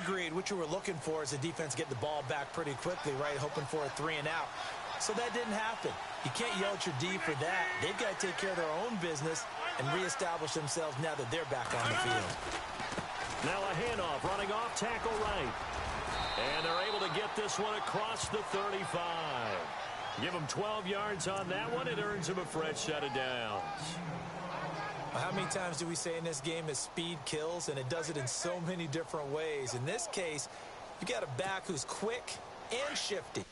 Agreed. What you were looking for is the defense getting the ball back pretty quickly, right? Hoping for a 3 and out. So that didn't happen. You can't yell at your D for that. They've got to take care of their own business and reestablish themselves now that they're back on the field. Now a handoff, running off tackle right. And they're able to get this one across the 35. Give them 12 yards on that one. It earns them a fresh set of downs. How many times do we say in this game that speed kills, and it does it in so many different ways? In this case, you got a back who's quick and shifty.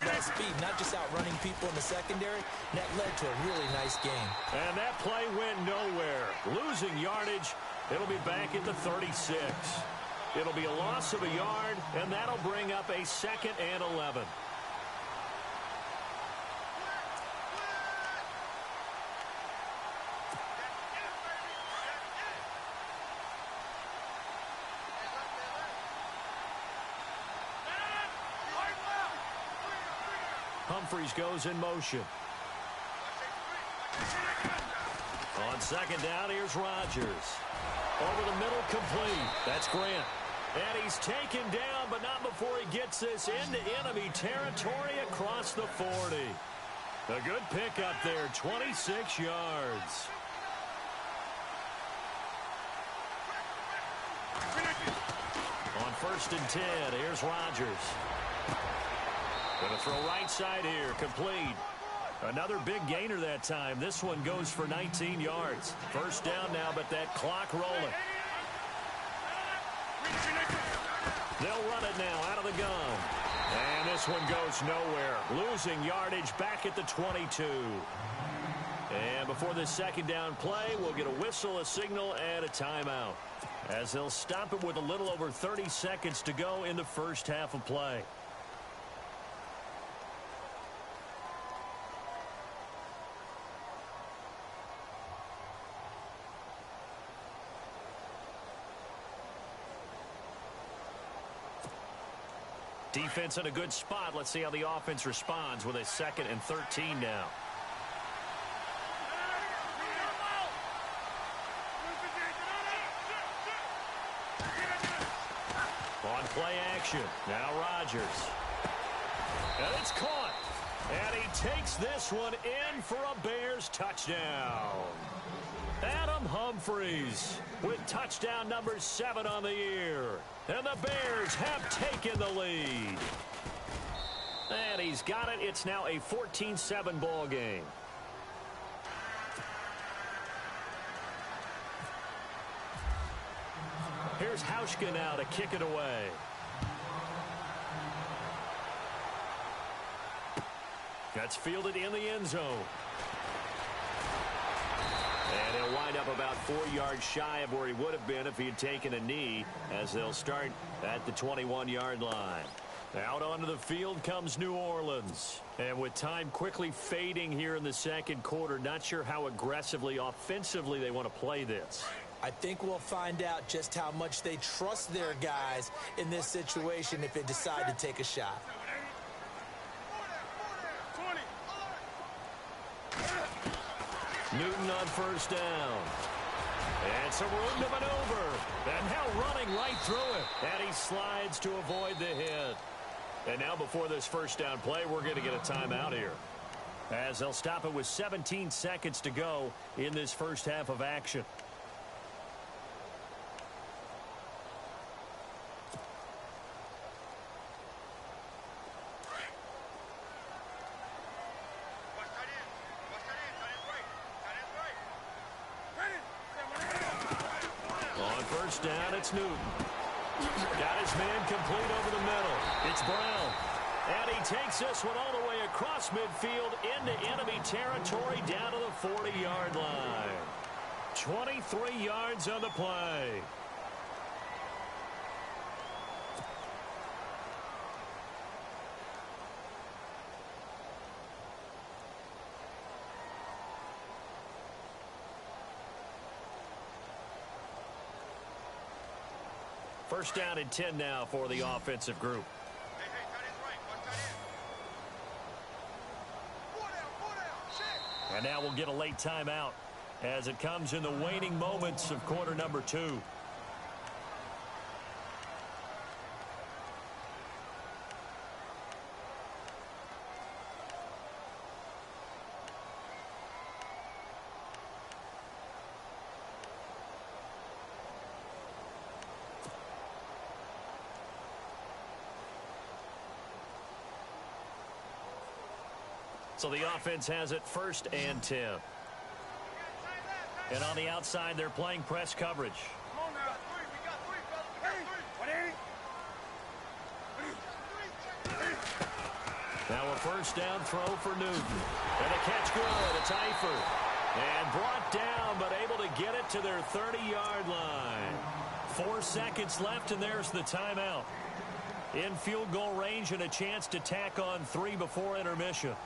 That speed, not just outrunning people in the secondary, and that led to a really nice game. And that play went nowhere. Losing yardage, it'll be back at the 36. It'll be a loss of a yard, and that'll bring up a 2nd and 11. Humphries goes in motion. On 2nd down, here's Rodgers. Over the middle, complete. That's Grant. And he's taken down, but not before he gets this into enemy territory across the 40. A good pickup there, 26 yards. On 1st and 10, here's Rodgers. Going to throw right side here, complete. Another big gainer that time. This one goes for 19 yards. 1st down now, but that clock rolling. They'll run it now out of the gun. And this one goes nowhere. Losing yardage back at the 22. And before this 2nd down play, we'll get a whistle, a signal, and a timeout, as they'll stop it with a little over 30 seconds to go in the first half of play. Defense in a good spot. Let's see how the offense responds with a 2nd and 13 now. On play action. Now Rodgers. And it's caught. And he takes this one in for a Bears touchdown. Adam Humphries with touchdown number 7 on the year. And the Bears have taken the lead. And he's got it. It's now a 14-7 ball game. Here's Hauschka now to kick it away. That's fielded in the end zone. And he'll wind up about 4 yards shy of where he would have been if he had taken a knee, as they'll start at the 21-yard line. Out onto the field comes New Orleans. And with time quickly fading here in the 2nd quarter, not sure how aggressively, offensively they want to play this. I think we'll find out just how much they trust their guys in this situation if they decide to take a shot. Newton on 1st down. And some room to maneuver. And now running right through it. And he slides to avoid the hit. And now before this 1st down play, we're going to get a timeout here, as they'll stop it with 17 seconds to go in this first half of action. On 1st down, it's Newton. Got his man complete over the middle. It's Brown. And he takes this one all the way across midfield into enemy territory down to the 40-yard line. 23 yards on the play. First down and 10 now for the offensive group. And And now we'll get a late timeout as it comes in the waning moments of quarter number 2. So the offense has it 1st and 10. And on the outside, they're playing press coverage. Now a 1st down throw for Newton. And a catch good. It's Eifert. And brought down, but able to get it to their 30-yard line. 4 seconds left, and there's the timeout. In field goal range and a chance to tack on 3 before intermission.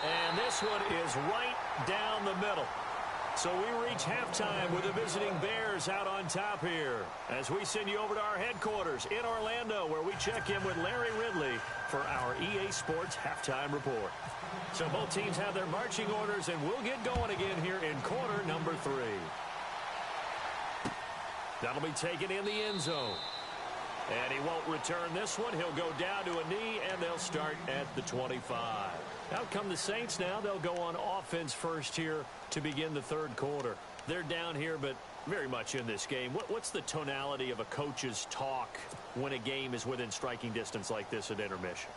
And this one is right down the middle. So we reach halftime with the visiting Bears out on top here as we send you over to our headquarters in Orlando, where we check in with Larry Ridley for our EA Sports Halftime Report. So both teams have their marching orders, and we'll get going again here in quarter number 3. That'll be taken in the end zone. And he won't return this one. He'll go down to a knee, and they'll start at the 25. Out come the Saints now. They'll go on offense first here to begin the 3rd quarter. They're down here, but very much in this game. What's the tonality of a coach's talk when a game is within striking distance like this at intermission?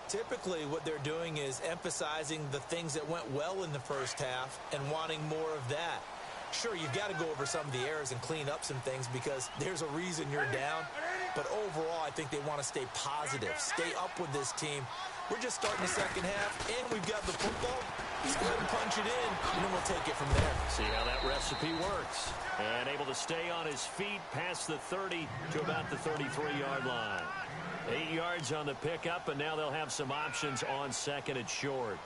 Typically, what they're doing is emphasizing the things that went well in the first half and wanting more of that. Sure, you've got to go over some of the errors and clean up some things because there's a reason you're down. But overall, I think they want to stay positive, stay up with this team. We're just starting the second half, and we've got the football. Just go ahead and punch it in, and then we'll take it from there. See how that recipe works. And able to stay on his feet past the 30 to about the 33-yard line. 8 yards on the pickup, and now they'll have some options on 2nd and short.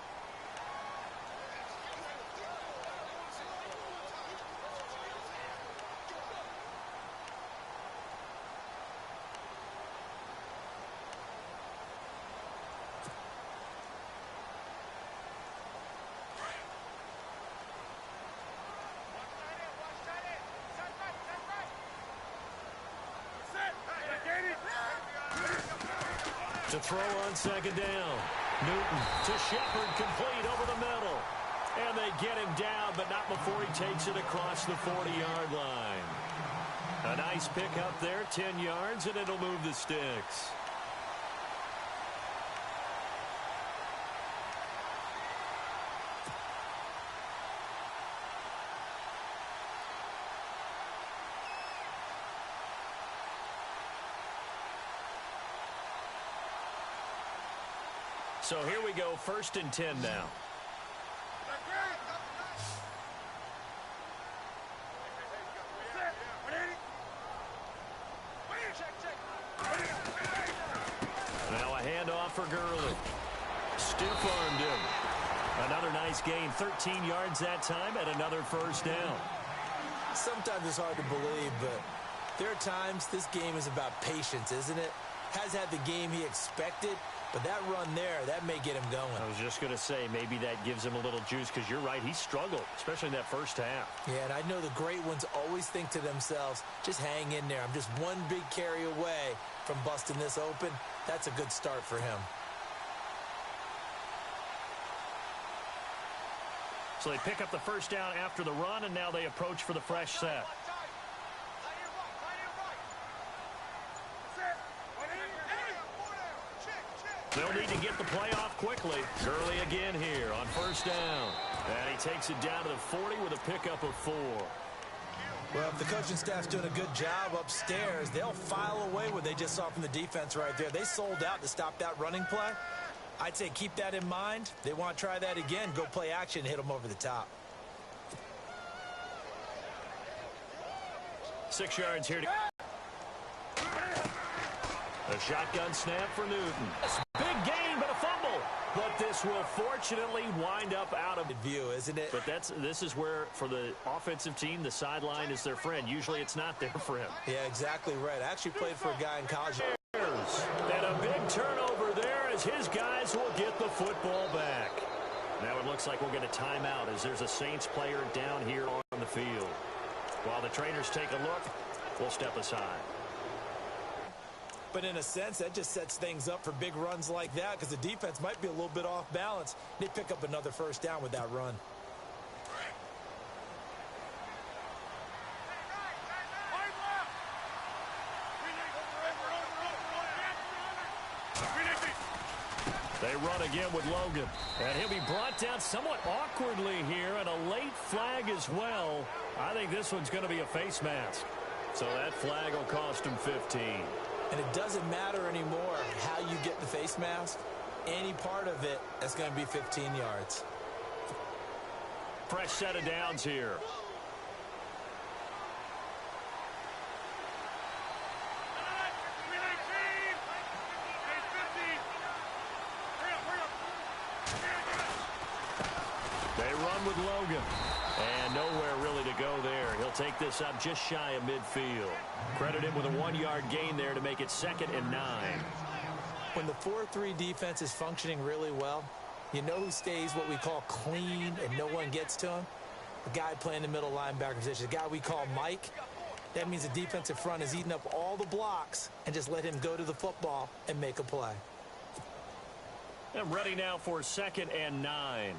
To throw on 2nd down. Newton to Shepard, complete over the middle. And they get him down, but not before he takes it across the 40-yard line. A nice pickup there, 10 yards, and it'll move the sticks. So here we go, 1st and 10 now. Now a handoff for Gurley. Stiff-armed him. Another nice gain, 13 yards that time, and another 1st down. Sometimes it's hard to believe, but there are times this game is about patience, isn't it? Has had the game he expected, but that run there, that may get him going. I was just going to say, maybe that gives him a little juice, because you're right, he struggled, especially in that first half. Yeah, and I know the great ones always think to themselves, just hang in there. I'm just one big carry away from busting this open. That's a good start for him. So they pick up the 1st down after the run, and now they approach for the fresh set. They'll need to get the play off quickly. Gurley again here on 1st down. And he takes it down to the 40 with a pickup of 4. Well, if the coaching staff's doing a good job upstairs, they'll file away what they just saw from the defense right there. They sold out to stop that running play. I'd say keep that in mind. They want to try that again. Go play action and hit them over the top. 6 yards here. A shotgun snap for Newton. Big gain, but a fumble. But this will fortunately wind up out of view, isn't it? But this is where, for the offensive team, the sideline is their friend. Usually it's not their friend. Yeah, exactly right. I actually played for a guy in college. And a big turnover there as his guys will get the football back. Now it looks like we'll get a timeout as there's a Saints player down here on the field. While the trainers take a look, we'll step aside. But in a sense, that just sets things up for big runs like that because the defense might be a little bit off balance. They pick up another first down with that run. They run again with Logan. And he'll be brought down somewhat awkwardly here, and a late flag as well. I think this one's going to be a face mask. So that flag will cost him 15. And it doesn't matter anymore how you get the face mask. Any part of it, that's going to be 15 yards. Fresh set of downs here. They run with Logan. And nowhere really to go there. He'll take this up just shy of midfield. Credit him with a 1-yard gain there to make it 2nd and 9. When the 4-3 defense is functioning really well, you know who stays what we call clean and no one gets to him? The guy playing the middle linebacker position, the guy we call Mike. That means the defensive front is eating up all the blocks and just let him go to the football and make a play. I'm ready now for 2nd and 9.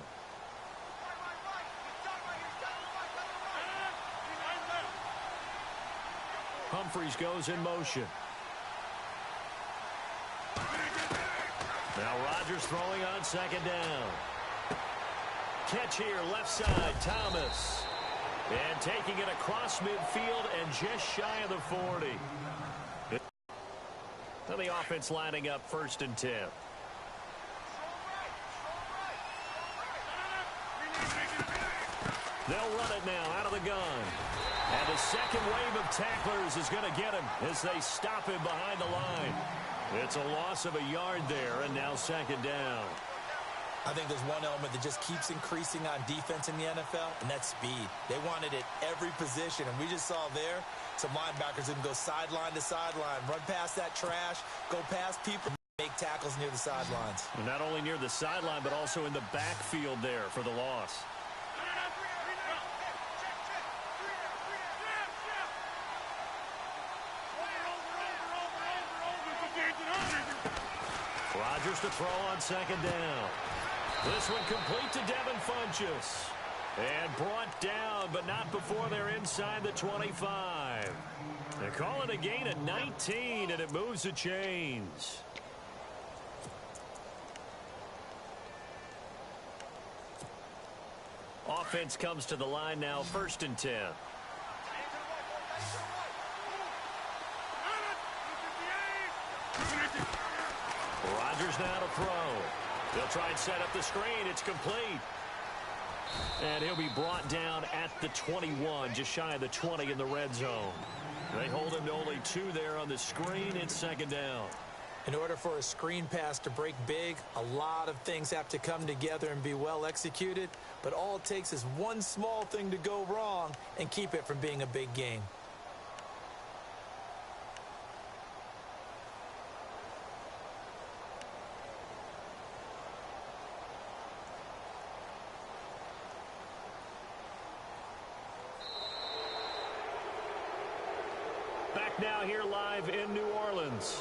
Humphreys goes in motion. Now Rodgers throwing on 2nd down. Catch here, left side, Thomas. And taking it across midfield and just shy of the 40. Now the offense lining up 1st and 10. They'll run it now out of the gun. And the second wave of tacklers is going to get him as they stop him behind the line. It's a loss of a yard there, and now 2nd down. I think there's one element that just keeps increasing on defense in the NFL, and that's speed. They want it at every position, and we just saw there some linebackers who can go sideline to sideline, run past that trash, go past people, make tackles near the sidelines. And not only near the sideline, but also in the backfield there for the loss. Rodgers to throw on 2nd down. This one complete to Devin Funchess. And brought down, but not before they're inside the 25. They call it a gain of 19, and it moves the chains. Offense comes to the line now, 1st and 10. Rodgers now to throw. They'll try and set up the screen. It's complete. And he'll be brought down at the 21, just shy of the 20 in the red zone. They hold him to only 2 there on the screen. It's 2nd down. In order for a screen pass to break big, a lot of things have to come together and be well executed. But all it takes is one small thing to go wrong and keep it from being a big game. Back now here live in New Orleans.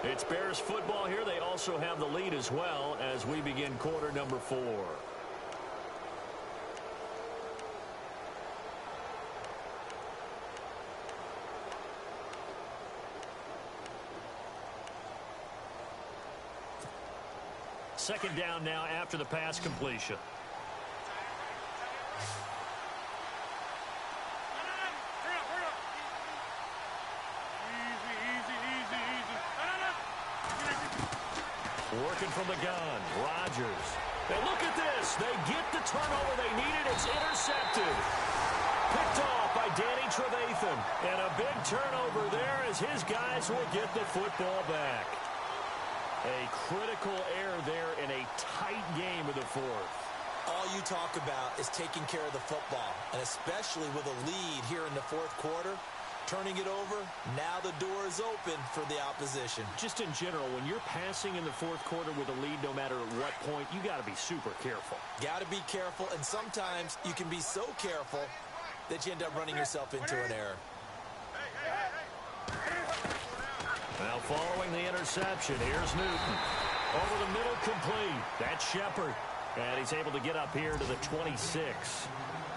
It's Bears football here. They also have the lead as well as we begin quarter number 4. Second down now after the pass completion. Working from the gun, Rodgers. And look at this. They get the turnover they needed. It's intercepted. Picked off by Danny Trevathan. And a big turnover there as his guys will get the football back. A critical error there in a tight tight game in the fourth. All you talk about is taking care of the football, and especially with a lead here in the fourth quarter, turning it over, now the door is open for the opposition. Just in general, when you're passing in the fourth quarter with a lead, no matter at what point, you got to be super careful. Got to be careful, and sometimes you can be so careful that you end up running yourself into an error. Now following the interception, here's Newton. Over the middle, complete. That's Shepard. And he's able to get up here to the 26.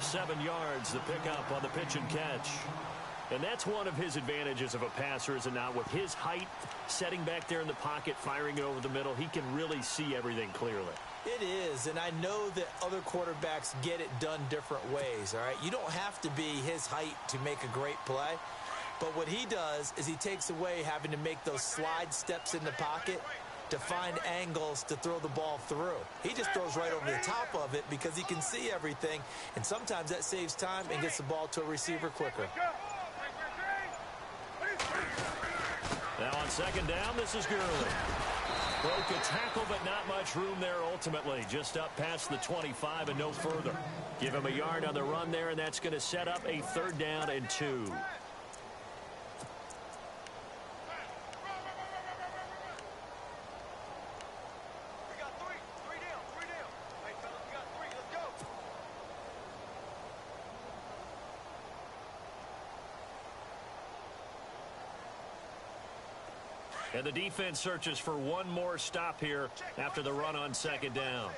7 yards, the pickup on the pitch and catch. And that's one of his advantages of a passer, is it not? With his height, setting back there in the pocket, firing it over the middle, he can really see everything clearly. It is, and I know that other quarterbacks get it done different ways, all right? You don't have to be his height to make a great play. But what he does is he takes away having to make those slide steps in the pocket to find angles to throw the ball through. He just throws right over the top of it because he can see everything, and sometimes that saves time and gets the ball to a receiver quicker. Now on second down, this is Gurley. Broke a tackle, but not much room there ultimately. Just up past the 25 and no further. Give him a yard on the run there, and that's going to set up a 3rd down and 2. And the defense searches for one more stop here after the run on second down.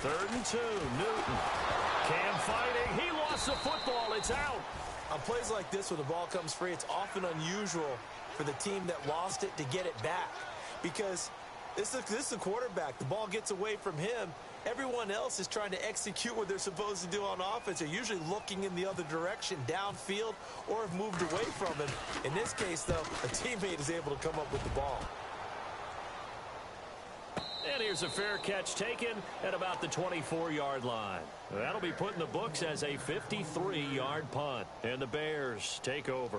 3rd and 2. Newton. Cam fighting. He lost the football. It's out. On plays like this where the ball comes free, it's often unusual for the team that lost it to get it back. Because this is a quarterback. The ball gets away from him. Everyone else is trying to execute what they're supposed to do on offense. They're usually looking in the other direction, downfield, or have moved away from him. In this case, though, a teammate is able to come up with the ball. And here's a fair catch taken at about the 24-yard line. That'll be put in the books as a 53-yard punt. And the Bears take over.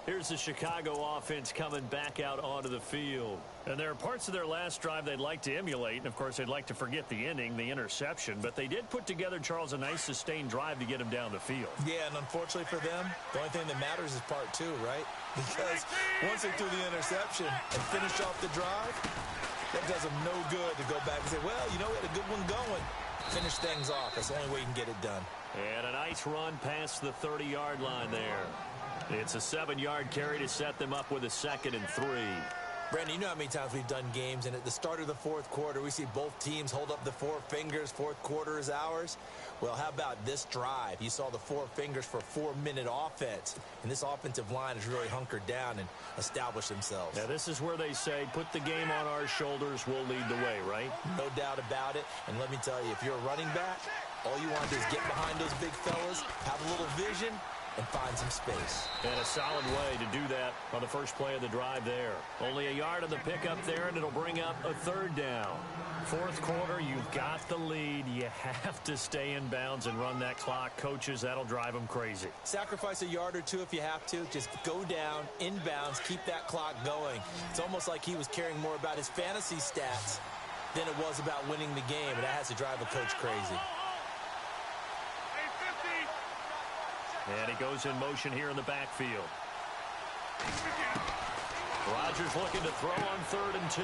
Here's the Chicago offense coming back out onto the field. And there are parts of their last drive they'd like to emulate. And, of course, they'd like to forget the ending, the interception. But they did put together, Charles, a nice sustained drive to get them down the field. Yeah, and unfortunately for them, the only thing that matters is part 2, right? Because once they threw the interception and finished off the drive, that does them no good to go back and say, well, you know, we had a good one going. Finish things off. That's the only way you can get it done. And a nice run past the 30-yard line there. It's a 7-yard carry to set them up with a 2nd and 3. Brandon, you know how many times we've done games, and at the start of the fourth quarter, we see both teams hold up the 4 fingers, fourth quarter is ours. Well, how about this drive? You saw the 4 fingers for a 4-minute offense, and this offensive line has really hunkered down and established themselves. Now, this is where they say, put the game on our shoulders, we'll lead the way, right? No doubt about it, and let me tell you, if you're a running back, all you want to do is get behind those big fellas, have a little vision, and find some space. And a solid way to do that on the first play of the drive there. Only a yard of the pickup there, and it'll bring up a 3rd down. Fourth quarter, you've got the lead. You have to stay in bounds and run that clock. Coaches, that'll drive them crazy. Sacrifice a yard or 2 if you have to. Just go down, in bounds, keep that clock going. It's almost like he was caring more about his fantasy stats than it was about winning the game, and that has to drive a coach crazy. And he goes in motion here in the backfield. Rodgers looking to throw on 3rd and 2.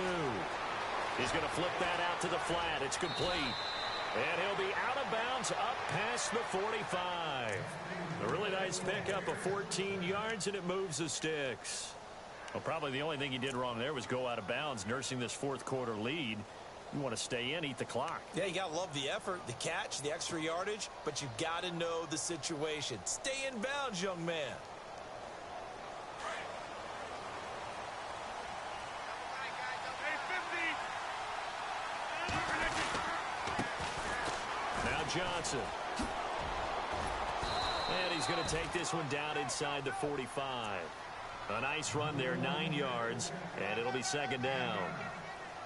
He's going to flip that out to the flat. It's complete. And he'll be out of bounds up past the 45. A really nice pickup of 14 yards, and it moves the sticks. Well, probably the only thing he did wrong there was go out of bounds, nursing this fourth quarter lead. You want to stay in, eat the clock. Yeah, you got to love the effort, the catch, the extra yardage, but you got to know the situation. Stay in bounds, young man. Now Johnson. And he's going to take this one down inside the 45. A nice run there, 9 yards, and it'll be 2nd down.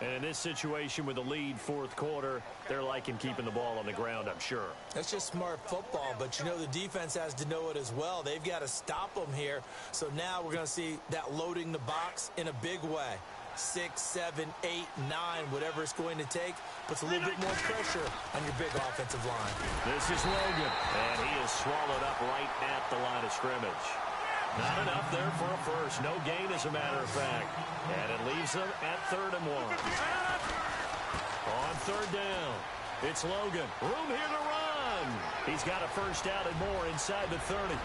And in this situation with the lead fourth quarter, they're liking keeping the ball on the ground, I'm sure. That's just smart football, but you know the defense has to know it as well. They've got to stop them here. So now we're going to see that loading the box in a big way. 6, 7, 8, 9, whatever it's going to take, puts a little bit more pressure on your big offensive line. This is Logan, and he is swallowed up right at the line of scrimmage. Not enough there for a first. No gain, as a matter of fact. And it leaves them at 3rd and 1. On 3rd down, it's Logan. Room here to run. He's got a first down and more inside the 30.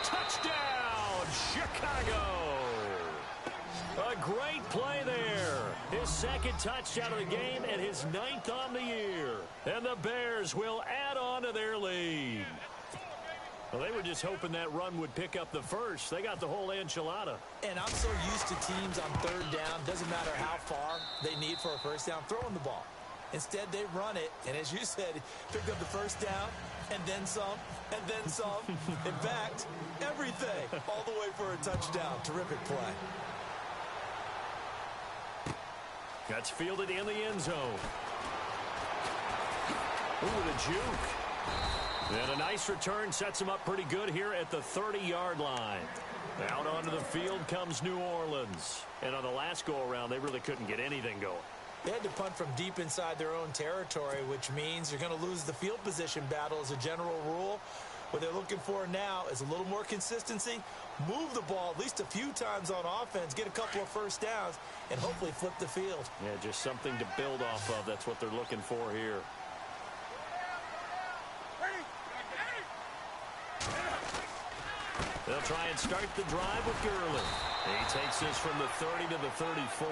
Touchdown, Chicago. A great play there. His 2nd touchdown of the game and his 9th on the year. And the Bears will add on to their lead. Well, they were just hoping that run would pick up the first. They got the whole enchilada. And I'm so used to teams on 3rd down, doesn't matter how far they need for a first down, throwing the ball. Instead, they run it, and as you said, picked up the first down, and then some, and then some. In fact, everything, all the way for a touchdown. Terrific play. That's fielded in the end zone. Ooh, the juke. And a nice return sets him up pretty good here at the 30-yard line. Out onto the field comes New Orleans. And on the last go-around, they really couldn't get anything going. They had to punt from deep inside their own territory, which means you're going to lose the field position battle as a general rule. What they're looking for now is a little more consistency, move the ball at least a few times on offense, get a couple of first downs, and hopefully flip the field. Yeah, just something to build off of. That's what they're looking for here. They'll try and start the drive with Gurley. He takes this from the 30 to the 34.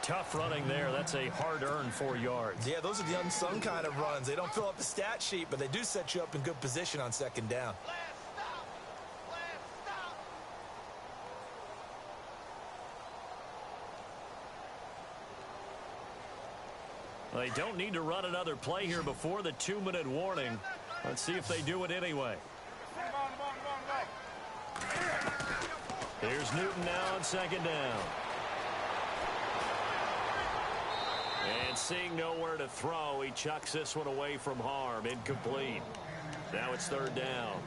Tough running there. That's a hard-earned 4 yards. Yeah, those are the unsung kind of runs. They don't fill up the stat sheet, but they do set you up in good position on 2nd down. They don't need to run another play here before the 2-minute warning. Let's see if they do it anyway. Here's Newton now on 2nd down. And seeing nowhere to throw, he chucks this one away from harm. Incomplete. Now it's 3rd down.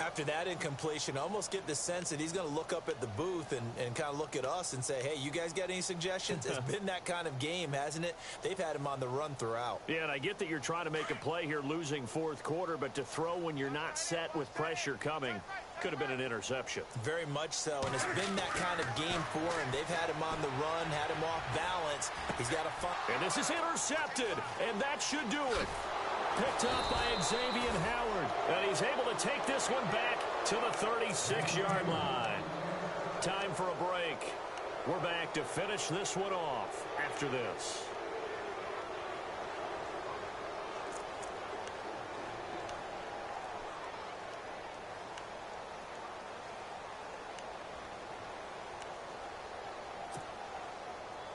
After that incompletion, I almost get the sense that he's going to look up at the booth and kind of look at us and say, hey, you guys got any suggestions? It's been that kind of game, hasn't it? They've had him on the run throughout. Yeah, and I get that you're trying to make a play here losing 4th quarter, but to throw when you're not set with pressure coming could have been an interception. Very much so, and it's been that kind of game for him. They've had him on the run, had him off balance. He's got to find. And this is intercepted, and that should do it. Picked up by Xavier Howard. And he's able to take this one back to the 36-yard line. Time for a break. We're back to finish this one off after this.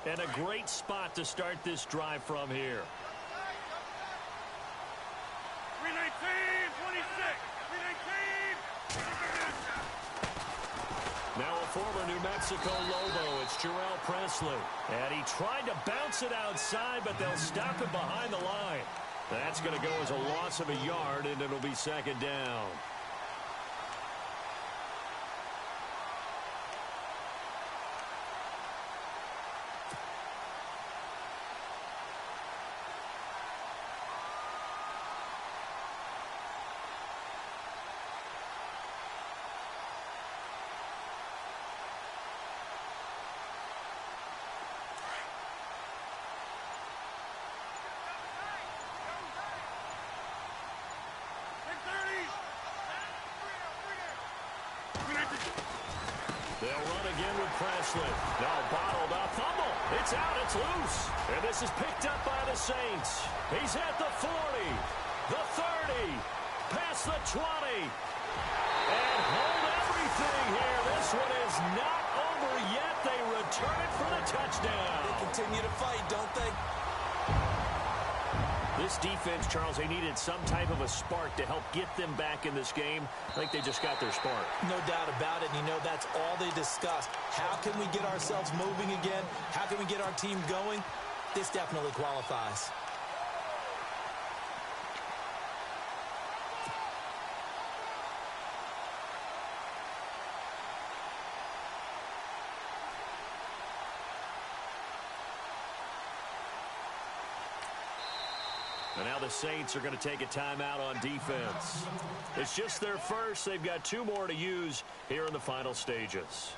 And a great spot to start this drive from here. 319, 26, 319. Now a former New Mexico Lobo, it's Jarrell Presley. And he tried to bounce it outside, but they'll stop it behind the line. That's going to go as a loss of a yard, and it'll be 2nd down. They'll run again with Presley. Now bottled up. Fumble. It's out. It's loose. And this is picked up by the Saints. He's at the 40, the 30, past the 20. And hold everything here. This one is not over yet. They return it for the touchdown. They continue to fight, don't they? The This defense, Charles, they needed some type of a spark to help get them back in this game. I think they just got their spark. No doubt about it. And, that's all they discussed. How can we get ourselves moving again? How can we get our team going? This definitely qualifies. And now the Saints are going to take a timeout on defense. It's just their first. They've got 2 more to use here in the final stages.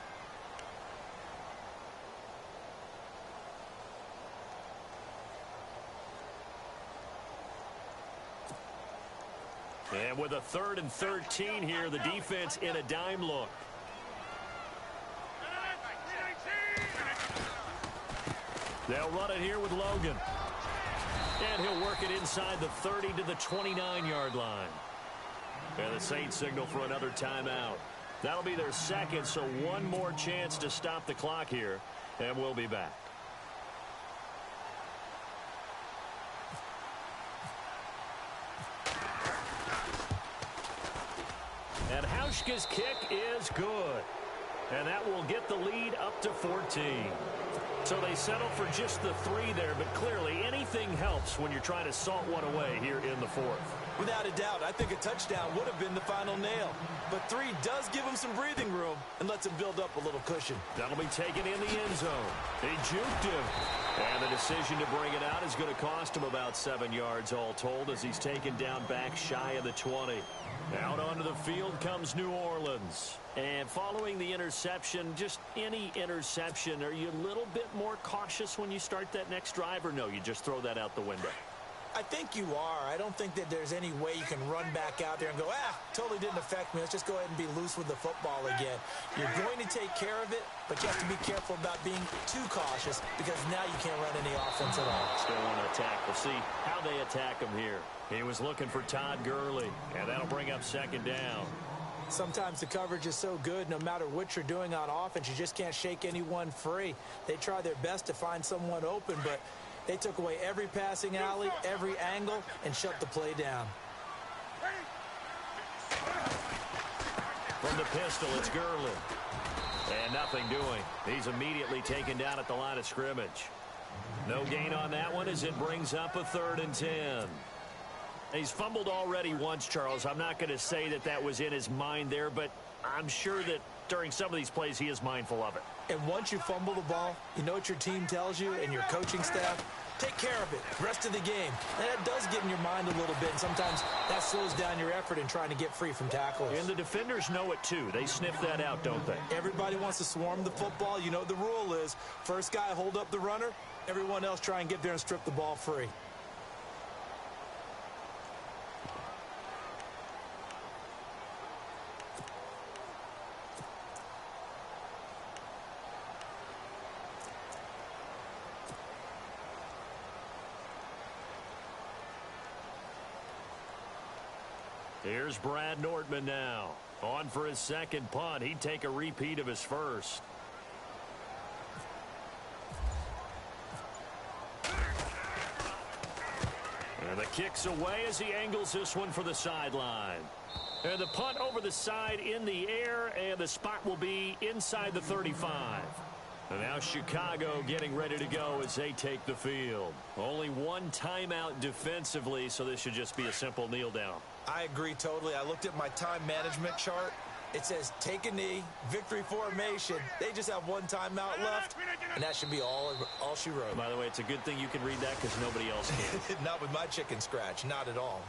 And with a 3rd and 13 here, the defense in a dime look. They'll run it here with Logan. And he'll work it inside the 30 to the 29-yard line. And the Saints signal for another timeout. That'll be their second, so one more chance to stop the clock here, and we'll be back. And Hauschka's kick is good. And that will get the lead up to 14. So they settle for just the 3 there, but clearly anything helps when you're trying to salt one away here in the 4th. Without a doubt, I think a touchdown would have been the final nail. But 3 does give him some breathing room and lets him build up a little cushion. That'll be taken in the end zone. They juked him. And the decision to bring it out is going to cost him about 7 yards all told as he's taken down back shy of the 20. Out onto the field comes New Orleans. And following the interception, just any interception, are you a little bit more cautious when you start that next drive, or no, you just throw that out the window? I think you are. I don't think that there's any way you can run back out there and go, totally didn't affect me. Let's just go ahead and be loose with the football again. You're going to take care of it, but you have to be careful about being too cautious because now you can't run any offense at all. Still want to attack. We'll see how they attack him here. He was looking for Todd Gurley, and that'll bring up 2nd down. Sometimes the coverage is so good, no matter what you're doing on offense, you just can't shake anyone free. They try their best to find someone open, but they took away every passing alley, every angle, and shut the play down. From the pistol, it's Gurley. And nothing doing. He's immediately taken down at the line of scrimmage. No gain on that one as it brings up a 3rd and 10. He's fumbled already once, Charles. I'm not going to say that that was in his mind there, but I'm sure that during some of these plays he is mindful of it. And once you fumble the ball, you know what your team tells you and your coaching staff? Take care of it. Rest of the game. And that does get in your mind a little bit, and sometimes that slows down your effort in trying to get free from tackles. And the defenders know it too. They sniff that out, don't they? Everybody wants to swarm the football. You know the rule is first guy hold up the runner, everyone else try and get there and strip the ball free. Here's Brad Nortman now. On for his 2nd punt. He'd take a repeat of his first. And the kick's away as he angles this one for the sideline. And the punt over the side in the air, and the spot will be inside the 35. And now Chicago getting ready to go as they take the field. Only one timeout defensively, so this should just be a simple kneel down. I agree totally. I looked at my time management chart. It says take a knee, victory formation. They just have one timeout left, and that should be all she wrote. By the way, it's a good thing you can read that because nobody else can. Not with my chicken scratch, not at all.